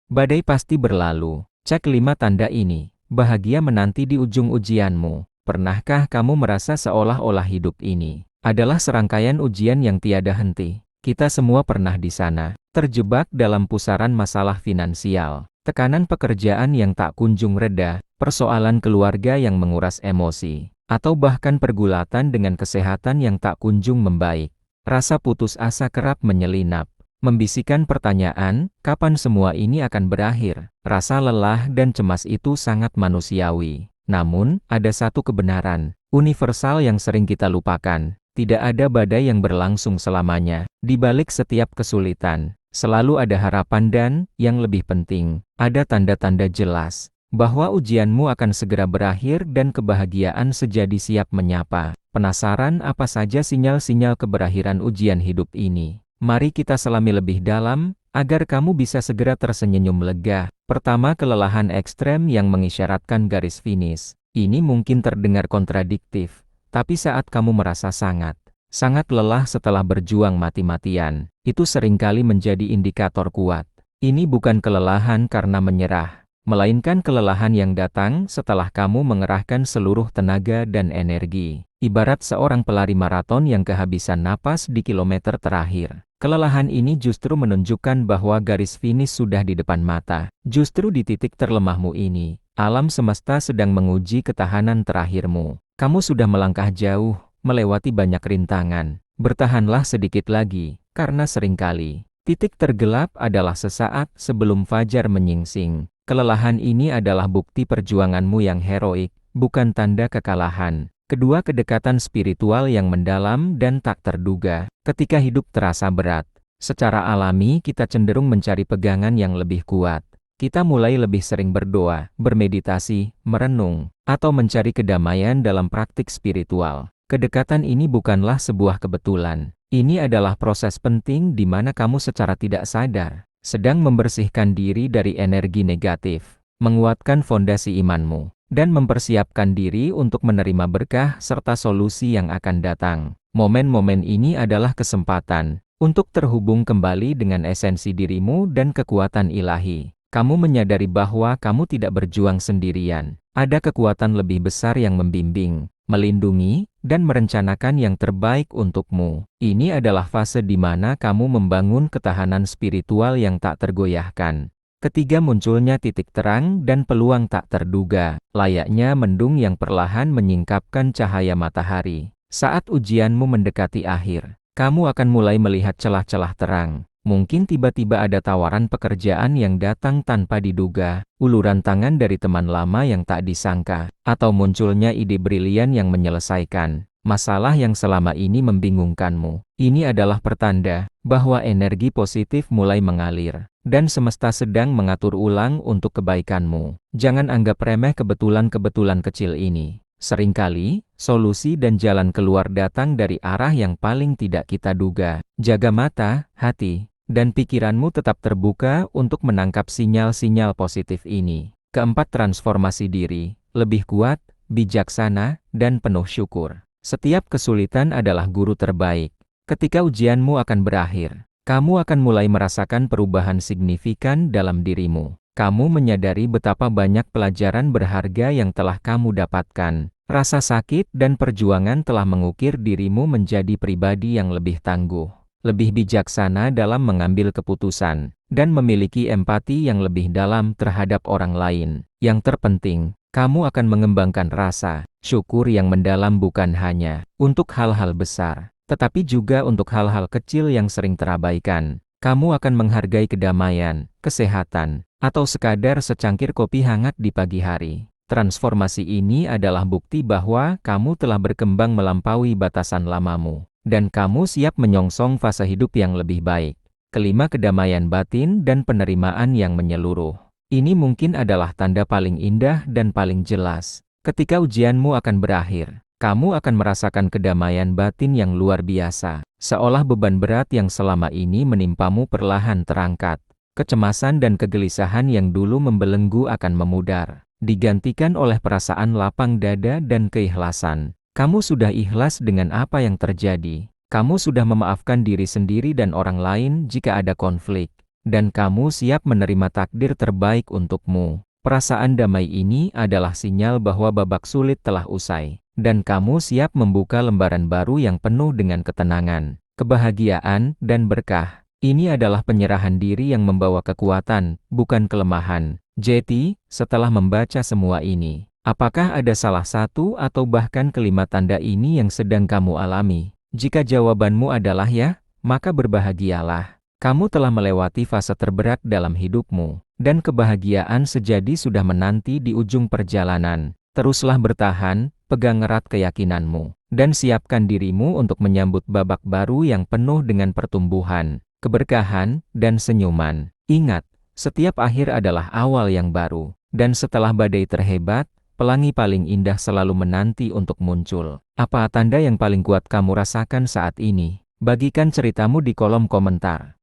Badai pasti berlalu. Cek 5 tanda ini. Bahagia menanti di ujung ujianmu. Pernahkah kamu merasa seolah-olah hidup ini adalah serangkaian ujian yang tiada henti? Kita semua pernah di sana, terjebak dalam pusaran masalah finansial, tekanan pekerjaan yang tak kunjung reda, persoalan keluarga yang menguras emosi, atau bahkan pergulatan dengan kesehatan yang tak kunjung membaik. Rasa putus asa kerap menyelinap, membisikkan pertanyaan, kapan semua ini akan berakhir? Rasa lelah dan cemas itu sangat manusiawi. Namun, ada satu kebenaran universal yang sering kita lupakan. Tidak ada badai yang berlangsung selamanya. Di balik setiap kesulitan, selalu ada harapan dan, yang lebih penting, ada tanda-tanda jelas bahwa ujianmu akan segera berakhir dan kebahagiaan sejadi siap menyapa. Penasaran apa saja sinyal-sinyal keberakhiran ujian hidup ini? Mari kita selami lebih dalam, agar kamu bisa segera tersenyum lega. Pertama, kelelahan ekstrem yang mengisyaratkan garis finish. Ini mungkin terdengar kontradiktif, tapi saat kamu merasa sangat lelah setelah berjuang mati-matian, itu seringkali menjadi indikator kuat. Ini bukan kelelahan karena menyerah, melainkan kelelahan yang datang setelah kamu mengerahkan seluruh tenaga dan energi. Ibarat seorang pelari maraton yang kehabisan napas di kilometer terakhir. Kelelahan ini justru menunjukkan bahwa garis finish sudah di depan mata. Justru di titik terlemahmu ini, alam semesta sedang menguji ketahanan terakhirmu. Kamu sudah melangkah jauh, melewati banyak rintangan. Bertahanlah sedikit lagi, karena seringkali titik tergelap adalah sesaat sebelum fajar menyingsing. Kelelahan ini adalah bukti perjuanganmu yang heroik, bukan tanda kekalahan. Kedua, kedekatan spiritual yang mendalam dan tak terduga. Ketika hidup terasa berat, secara alami kita cenderung mencari pegangan yang lebih kuat. Kita mulai lebih sering berdoa, bermeditasi, merenung, atau mencari kedamaian dalam praktik spiritual. Kedekatan ini bukanlah sebuah kebetulan. Ini adalah proses penting di mana kamu secara tidak sadar sedang membersihkan diri dari energi negatif, menguatkan fondasi imanmu, dan mempersiapkan diri untuk menerima berkah serta solusi yang akan datang. Momen-momen ini adalah kesempatan untuk terhubung kembali dengan esensi dirimu dan kekuatan ilahi. Kamu menyadari bahwa kamu tidak berjuang sendirian. Ada kekuatan lebih besar yang membimbing, melindungi, dan merencanakan yang terbaik untukmu. Ini adalah fase di mana kamu membangun ketahanan spiritual yang tak tergoyahkan. Ketiga, munculnya titik terang dan peluang tak terduga, layaknya mendung yang perlahan menyingkapkan cahaya matahari. Saat ujianmu mendekati akhir, kamu akan mulai melihat celah-celah terang. Mungkin tiba-tiba ada tawaran pekerjaan yang datang tanpa diduga, uluran tangan dari teman lama yang tak disangka, atau munculnya ide brilian yang menyelesaikan masalah yang selama ini membingungkanmu. Ini adalah pertanda bahwa energi positif mulai mengalir, dan semesta sedang mengatur ulang untuk kebaikanmu. Jangan anggap remeh kebetulan-kebetulan kecil ini. Seringkali, solusi dan jalan keluar datang dari arah yang paling tidak kita duga. Jaga mata, hati, dan pikiranmu tetap terbuka untuk menangkap sinyal-sinyal positif ini. Keempat, transformasi diri, lebih kuat, bijaksana, dan penuh syukur. Setiap kesulitan adalah guru terbaik. Ketika ujianmu akan berakhir, kamu akan mulai merasakan perubahan signifikan dalam dirimu. Kamu menyadari betapa banyak pelajaran berharga yang telah kamu dapatkan. Rasa sakit dan perjuangan telah mengukir dirimu menjadi pribadi yang lebih tangguh, lebih bijaksana dalam mengambil keputusan, dan memiliki empati yang lebih dalam terhadap orang lain. Yang terpenting, kamu akan mengembangkan rasa syukur yang mendalam bukan hanya untuk hal-hal besar, tetapi juga untuk hal-hal kecil yang sering terabaikan. Kamu akan menghargai kedamaian, kesehatan, atau sekadar secangkir kopi hangat di pagi hari. Transformasi ini adalah bukti bahwa kamu telah berkembang melampaui batasan lamamu, dan kamu siap menyongsong fase hidup yang lebih baik. Kelima, kedamaian batin dan penerimaan yang menyeluruh. Ini mungkin adalah tanda paling indah dan paling jelas. Ketika ujianmu akan berakhir, kamu akan merasakan kedamaian batin yang luar biasa, seolah beban berat yang selama ini menimpamu perlahan terangkat. Kecemasan dan kegelisahan yang dulu membelenggu akan memudar, digantikan oleh perasaan lapang dada dan keikhlasan. Kamu sudah ikhlas dengan apa yang terjadi. Kamu sudah memaafkan diri sendiri dan orang lain jika ada konflik. dan kamu siap menerima takdir terbaik untukmu. Perasaan damai ini adalah sinyal bahwa babak sulit telah usai, dan kamu siap membuka lembaran baru yang penuh dengan ketenangan, kebahagiaan, dan berkah. Ini adalah penyerahan diri yang membawa kekuatan, bukan kelemahan. Jeti, setelah membaca semua ini, apakah ada salah satu atau bahkan kelima tanda ini yang sedang kamu alami? Jika jawabanmu adalah ya, maka berbahagialah. Kamu telah melewati fase terberat dalam hidupmu, dan kebahagiaan sejati sudah menanti di ujung perjalanan. Teruslah bertahan, pegang erat keyakinanmu, dan siapkan dirimu untuk menyambut babak baru yang penuh dengan pertumbuhan, keberkahan, dan senyuman. Ingat, setiap akhir adalah awal yang baru, dan setelah badai terhebat, pelangi paling indah selalu menanti untuk muncul. Apa tanda yang paling kuat kamu rasakan saat ini? Bagikan ceritamu di kolom komentar.